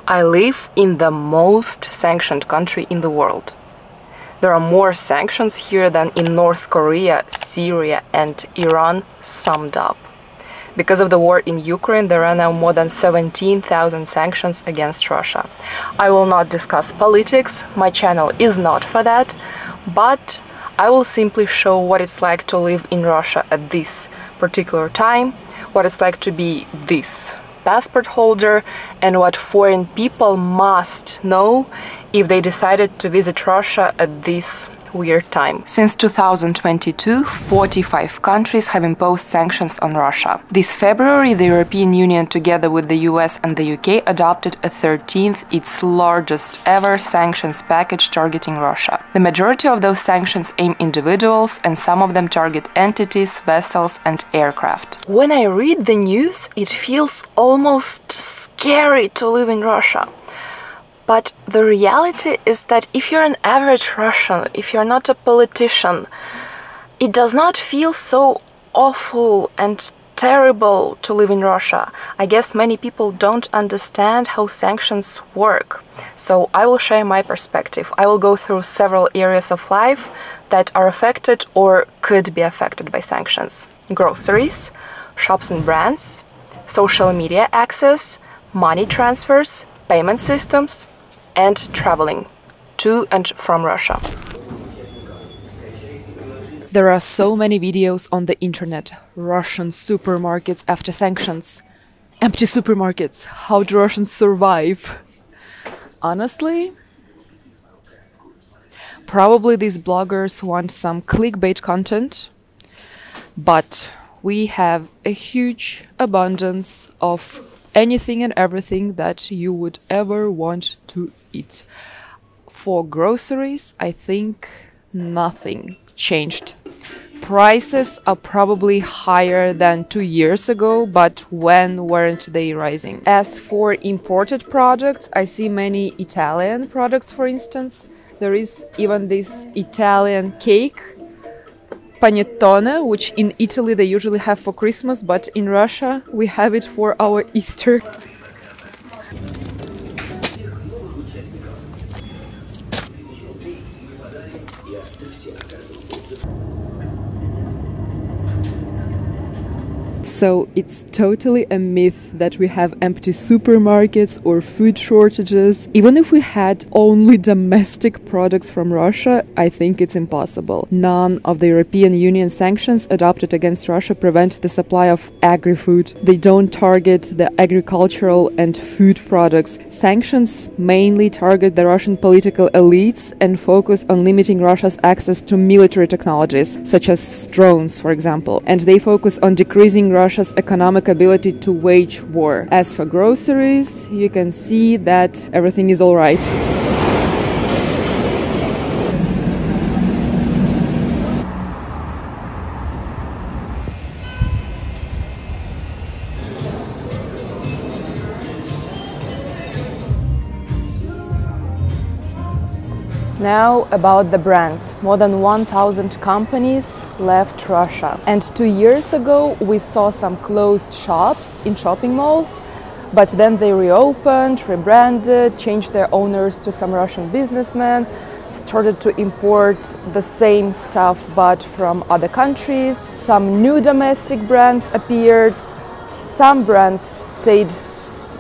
I live in the most sanctioned country in the world. There are more sanctions here than in North Korea, Syria and Iran summed up. Because of the war in Ukraine, there are now more than 17,000 sanctions against Russia. I will not discuss politics, my channel is not for that, but I will simply show what it's like to live in Russia at this particular time, what it's like to be this passport holder, and what foreign people must know if they decided to visit Russia at this weird time. Since 2022, 45 countries have imposed sanctions on Russia. This February, the European Union, together with the US and the UK, adopted a 13th, its largest ever sanctions package targeting Russia. The majority of those sanctions aim individuals, and some of them target entities, vessels and aircraft. When I read the news, it feels almost scary to live in Russia. But the reality is that if you're an average Russian, if you're not a politician, it does not feel so awful and terrible to live in Russia. I guess many people don't understand how sanctions work. So I will share my perspective. I will go through several areas of life that are affected or could be affected by sanctions. Groceries, shops and brands, social media access, money transfers, payment systems, and traveling to and from Russia. There are so many videos on the internet. Russian supermarkets after sanctions. Empty supermarkets. How do Russians survive? Honestly, probably these bloggers want some clickbait content, but we have a huge abundance of anything and everything that you would ever want to eat. For groceries, I think nothing changed. Prices are probably higher than 2 years ago, but when weren't they rising? As for imported products, I see many Italian products, for instance. There is even this Italian cake, panettone, which in Italy they usually have for Christmas, but in Russia we have it for our Easter. So it's totally a myth that we have empty supermarkets or food shortages. Even if we had only domestic products from Russia, I think it's impossible. None of the European Union sanctions adopted against Russia prevent the supply of agri-food. They don't target the agricultural and food products. Sanctions mainly target the Russian political elites and focus on limiting Russia's access to military technologies, such as drones, for example. And they focus on decreasing Russia's economic ability to wage war. As for groceries, you can see that everything is all right. Now about the brands. More than 1,000 companies left Russia. And 2 years ago we saw some closed shops in shopping malls, but then they reopened, rebranded, changed their owners to some Russian businessmen, started to import the same stuff but from other countries. Some new domestic brands appeared. Some brands stayed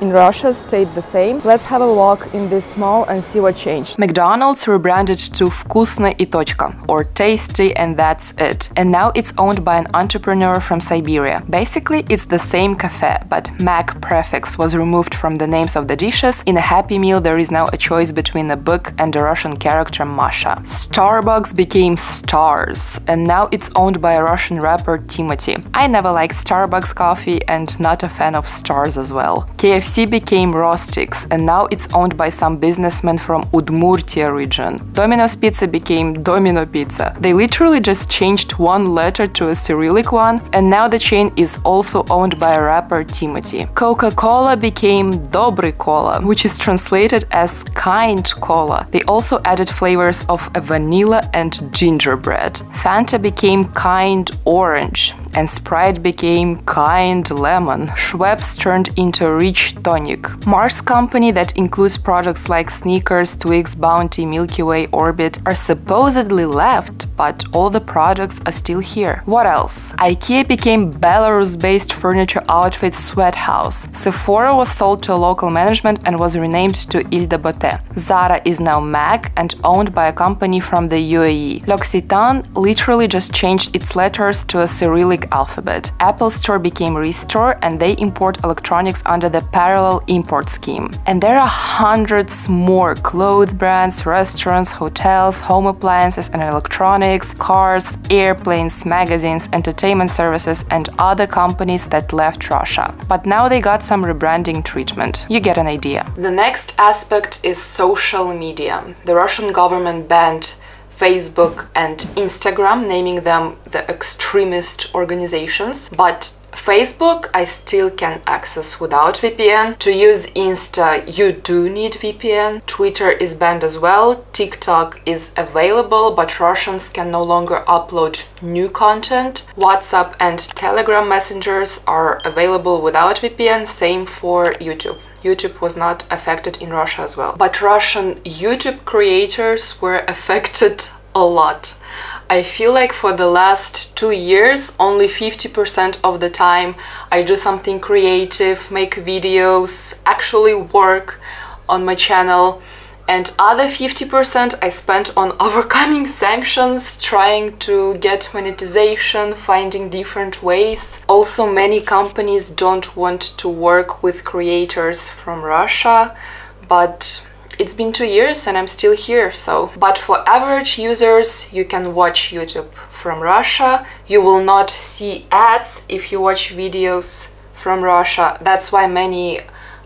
in Russia, stayed the same. Let's have a walk in this mall and see what changed. McDonald's rebranded to Вкусно и точка, or Tasty and that's it. And now it's owned by an entrepreneur from Siberia. Basically, it's the same cafe, but Mac prefix was removed from the names of the dishes. In a Happy Meal, there is now a choice between a book and a Russian character Masha. Starbucks became Stars, and now it's owned by a Russian rapper Timothy. I never liked Starbucks coffee and not a fan of Stars as well. KFC became Rostix, and now it's owned by some businessman from Udmurtia region. Domino's Pizza became Domino Pizza. They literally just changed one letter to a Cyrillic one, and now the chain is also owned by a rapper Timothy. Coca-Cola became Dobry Cola, which is translated as kind cola. They also added flavors of a vanilla and gingerbread. Fanta became Kind Orange. and Sprite became kind lemon. Schweppes turned into rich tonic. Mars company that includes products like Snickers, Twix, Bounty, Milky Way, Orbit are supposedly left, but all the products are still here. What else? IKEA became Belarus-based furniture outfit Sweat House. Sephora was sold to a local management and was renamed to Ile de Beauté. Zara is now MAC and owned by a company from the UAE. L'Occitane literally just changed its letters to a Cyrillic alphabet. Apple Store became Restore and they import electronics under the parallel import scheme. And there are hundreds more clothes brands, restaurants, hotels, home appliances and electronics, cars, airplanes, magazines, entertainment services and other companies that left Russia. But now they got some rebranding treatment. You get an idea. The next aspect is social media. The Russian government banned Facebook and Instagram, naming them the extremist organizations. But Facebook I still can access without VPN. To use Insta, you do need VPN. Twitter is banned as well. TikTok is available, but Russians can no longer upload new content. WhatsApp and Telegram messengers are available without VPN, same for YouTube. YouTube was not affected in Russia as well. But Russian YouTube creators were affected a lot. I feel like for the last 2 years, only 50% of the time I do something creative, make videos, actually work on my channel, and other 50% I spent on overcoming sanctions, trying to get monetization, finding different ways. Also, many companies don't want to work with creators from Russia, but it's been 2 years and I'm still here, so. But for average users, you can watch YouTube from Russia. You will not see ads if you watch videos from Russia. That's why many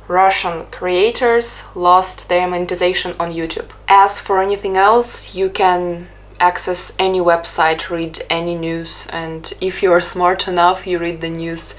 Russian creators lost their monetization on YouTube. As for anything else, you can access any website, read any news, and if you are smart enough, you read the news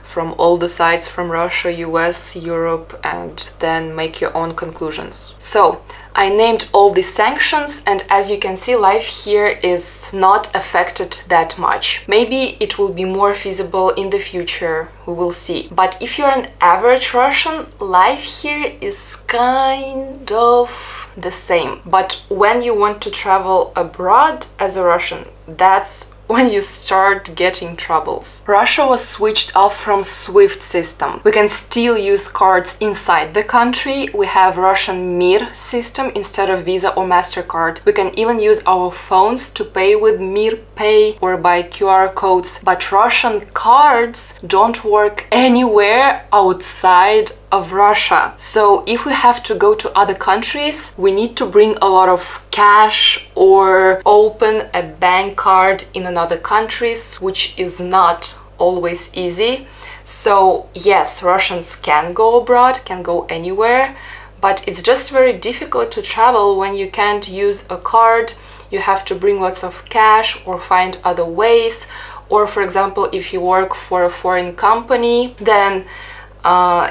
from all the sites from Russia, US, Europe, and then make your own conclusions. So, I named all these sanctions, and as you can see, life here is not affected that much. Maybe it will be more feasible in the future, we will see. But if you're an average Russian, life here is kind of the same. But when you want to travel abroad as a Russian, that's when you start getting troubles. Russia was switched off from SWIFT system. We can still use cards inside the country. We have Russian Mir system instead of Visa or MasterCard. We can even use our phones to pay with Mir Pay or by QR codes. But Russian cards don't work anywhere outside of Russia. So if we have to go to other countries, we need to bring a lot of cash or open a bank card in another countries, which is not always easy. So yes, Russians can go abroad, can go anywhere, but it's just very difficult to travel when you can't use a card. You have to bring lots of cash or find other ways. Or for example, if you work for a foreign company, then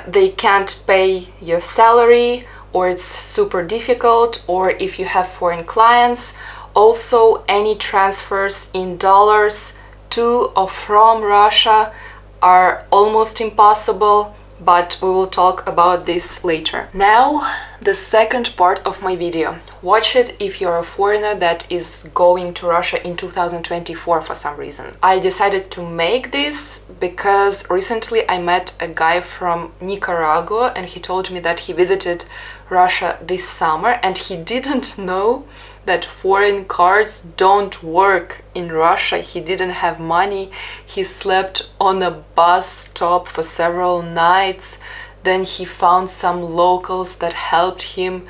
they can't pay your salary, or it's super difficult. Or if you have foreign clients, also any transfers in dollars to or from Russia are almost impossible, but we will talk about this later. Now, the second part of my video. Watch it if you're a foreigner that is going to Russia in 2024 for some reason. I decided to make this because recently I met a guy from Nicaragua and he told me that he visited Russia this summer and he didn't know that foreign cards don't work in Russia. He didn't have money. He slept on a bus stop for several nights. Then he found some locals that helped him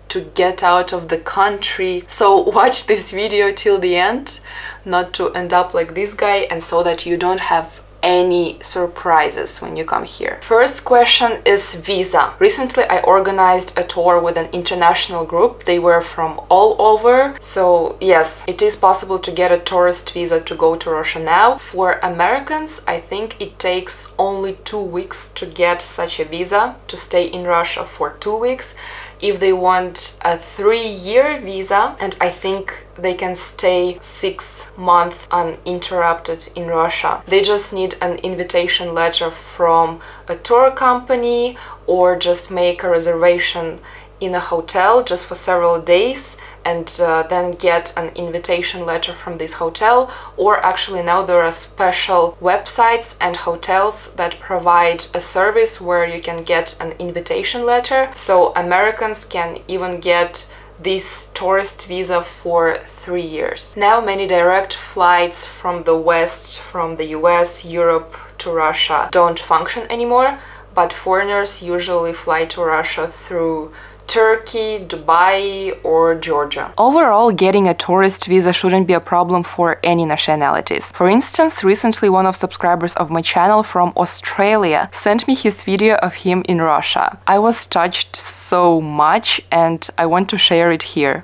to get out of the country. So watch this video till the end, not to end up like this guy, and so that you don't have any surprises when you come here. First question is visa. Recently I organized a tour with an international group. They were from all over. So yes, it is possible to get a tourist visa to go to Russia now. For Americans, I think it takes only 2 weeks to get such a visa to stay in Russia for 2 weeks. If they want a 3-year visa, and I think they can stay 6 months uninterrupted in Russia. They just need an invitation letter from a tour company or just make a reservation in a hotel just for several days and then get an invitation letter from this hotel. Or actually now there are special websites and hotels that provide a service where you can get an invitation letter. So Americans can even get this tourist visa for 3 years. Now many direct flights from the West, from the US, Europe to Russia don't function anymore, but foreigners usually fly to Russia through Turkey, Dubai or Georgia. Overall, getting a tourist visa shouldn't be a problem for any nationalities. For instance, recently one of subscribers of my channel from Australia sent me his video of him in Russia. I was touched so much and I want to share it here.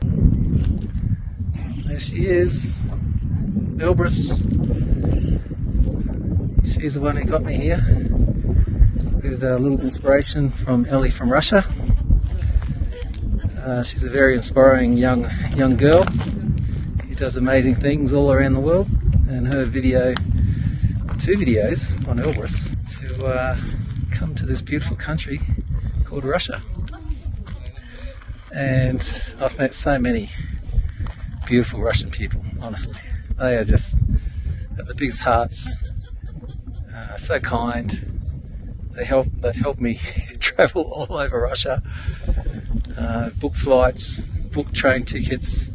There she is, Elbrus. She's the one who got me here with a little inspiration from Ellie from Russia. She's a very inspiring young girl who does amazing things all around the world, and her video, 2 videos on Elbrus to come to this beautiful country called Russia. And I've met so many beautiful Russian people, honestly. They are just got the biggest hearts, so kind. They've helped me travel all over Russia. Book flights, book train tickets.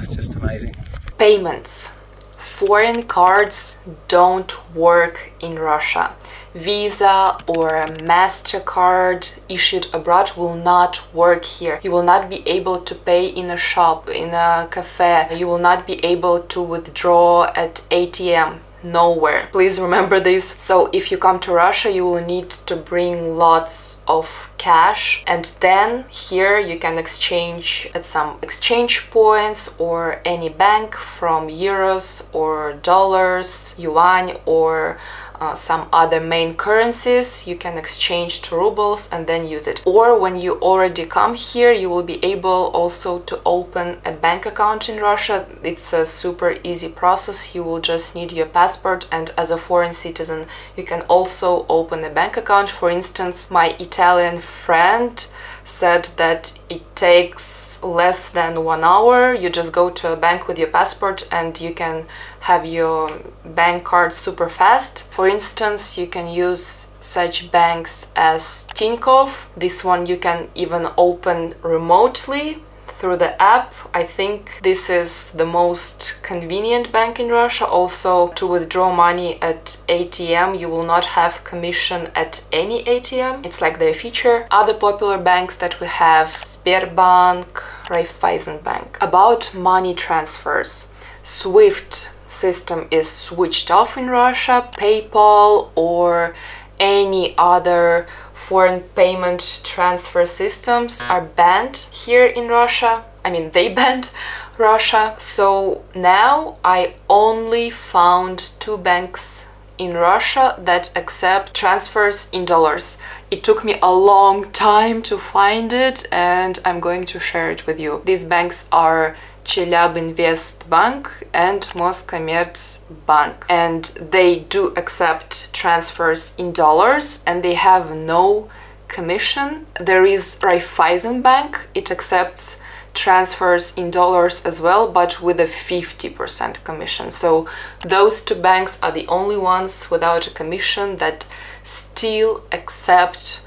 It's just amazing. Payments. Foreign cards don't work in Russia. Visa or a MasterCard issued abroad will not work here. You will not be able to pay in a shop, in a cafe. You will not be able to withdraw at ATM. Nowhere. Please remember this. So if you come to Russia, you will need to bring lots of cash, and then here you can exchange at some exchange points or any bank from euros or dollars, yuan or some other main currencies. You can exchange to rubles and then use it. Or when you already come here, you will be able also to open a bank account in Russia. It's a super easy process. You will just need your passport, and as a foreign citizen you can also open a bank account. For instance, my Italian friend said that it takes less than 1 hour. You just go to a bank with your passport and you can have your bank card super fast. For instance, you can use such banks as Tinkoff. This one you can even open remotely through the app. I think this is the most convenient bank in Russia. Also, to withdraw money at ATM, you will not have commission at any ATM. It's like their feature. Other popular banks that we have: Sberbank, Raiffeisenbank. About money transfers, SWIFT system is switched off in Russia. PayPal or any other foreign payment transfer systems are banned here in Russia. I mean, they banned Russia. So now I only found 2 banks in Russia that accept transfers in dollars. It took me a long time to find it, and I'm going to share it with you. These banks are Chelyabinvestbank and Moskommertsbank, and they do accept transfers in dollars and they have no commission. There is Raiffeisenbank. It accepts transfers in dollars as well, but with a 50% commission. So those 2 banks are the only ones without a commission that still accept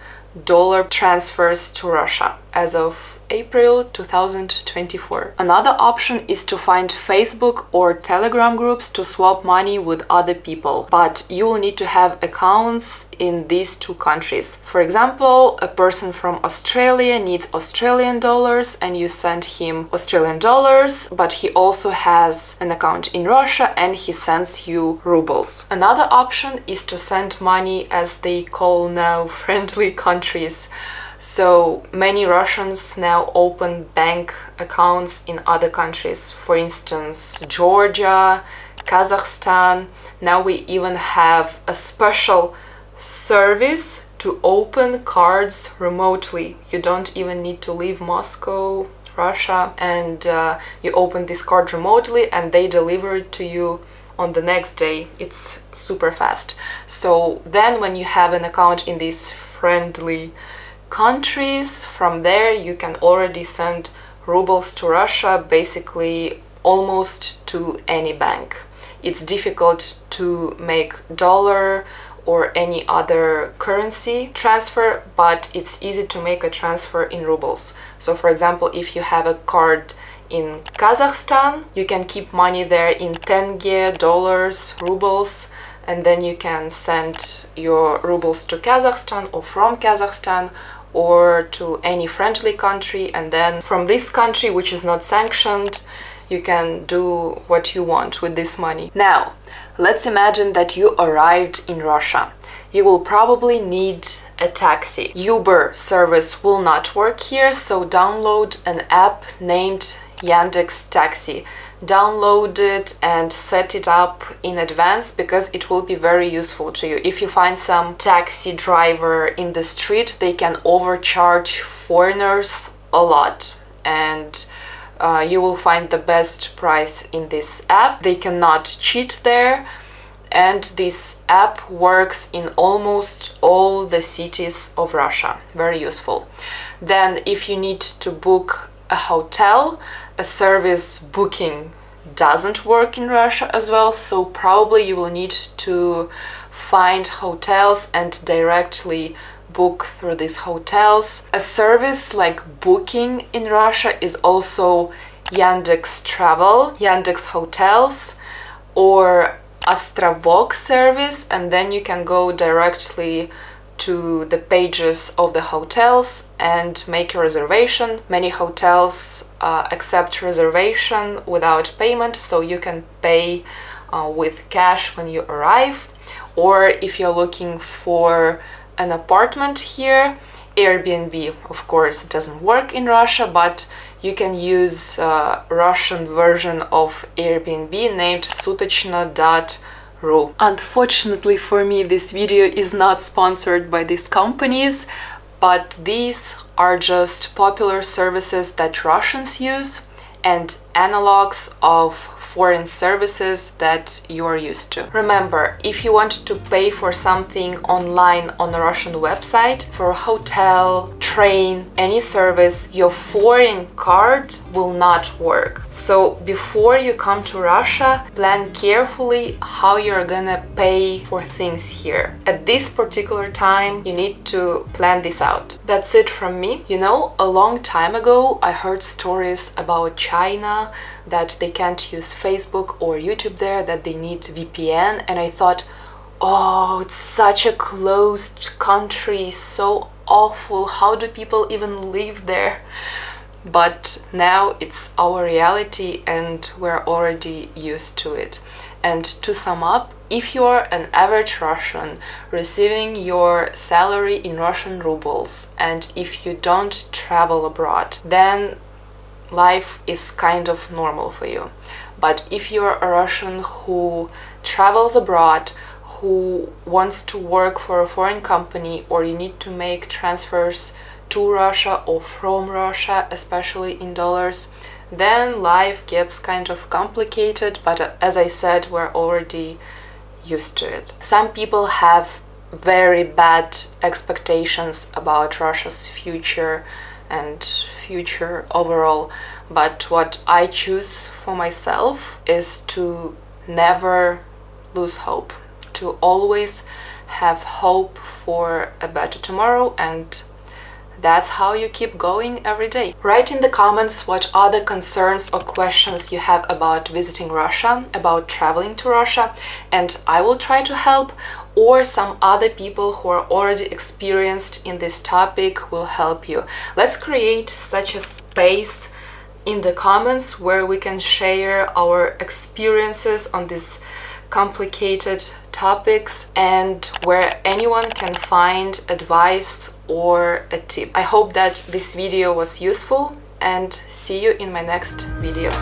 dollar transfers to Russia as of April 2024. Another option is to find Facebook or Telegram groups to swap money with other people, but you will need to have accounts in these 2 countries. For example, a person from Australia needs Australian dollars and you send him Australian dollars, but he also has an account in Russia and he sends you rubles. Another option is to send money, as they call now, friendly countries. So many Russians now open bank accounts in other countries, for instance, Georgia, Kazakhstan. Now we even have a special service to open cards remotely. You don't even need to leave Moscow Russia, and you open this card remotely and they deliver it to you on the next day. It's super fast. So then when you have an account in these friendly countries, from there you can already send rubles to Russia, basically almost to any bank. It's difficult to make dollar or any other currency transfer, but it's easy to make a transfer in rubles. So for example, if you have a card in Kazakhstan, you can keep money there in tenge, dollars, rubles, and then you can send your rubles to Kazakhstan or from Kazakhstan or to any friendly country, and then from this country, which is not sanctioned, you can do what you want with this money. Now, let's imagine that you arrived in Russia. You will probably need a taxi. Uber service will not work here, so download an app named Yandex Taxi. Download it and set it up in advance because it will be very useful to you. If you find some taxi driver in the street, they can overcharge foreigners a lot, and you will find the best price in this app. They cannot cheat there, and this app works in almost all the cities of Russia. Very useful. Then if you need to book a hotel, a service booking doesn't work in Russia as well, so probably you will need to find hotels and directly book through these hotels. A service like booking in Russia is also Yandex Travel, Yandex Hotels, or Ostrovok service, and then you can go directly to the pages of the hotels and make a reservation. Many hotels accept reservation without payment, so you can pay with cash when you arrive. Or if you're looking for an apartment here, Airbnb, of course, doesn't work in Russia, but you can use Russian version of Airbnb named Sutochno.ru. Unfortunately for me, this video is not sponsored by these companies, but these are just popular services that Russians use and analogs of foreign services that you are used to. Remember, if you want to pay for something online on a Russian website, for a hotel, train, any service, your foreign card will not work. So before you come to Russia, plan carefully how you're gonna pay for things here. At this particular time, you need to plan this out. That's it from me. You know, a long time ago, I heard stories about China, that they can't use Facebook or YouTube there, that they need VPN, and I thought, oh, it's such a closed country, so awful, how do people even live there? But now it's our reality and we're already used to it. And to sum up, if you're an average Russian receiving your salary in Russian rubles, and if you don't travel abroad, then life is kind of normal for you. But if you're a Russian who travels abroad, who wants to work for a foreign company, or you need to make transfers to Russia or from Russia, especially in dollars, then life gets kind of complicated, but as I said, we're already used to it. Some people have very bad expectations about Russia's future and future overall, but what I choose for myself is to never lose hope, to always have hope for a better tomorrow, and that's how you keep going every day. Write in the comments what other concerns or questions you have about visiting Russia, about traveling to Russia, and I will try to help, or some other people who are already experienced in this topic will help you. Let's create such a space in the comments where we can share our experiences on these complicated topics and where anyone can find advice or a tip. I hope that this video was useful, and see you in my next video.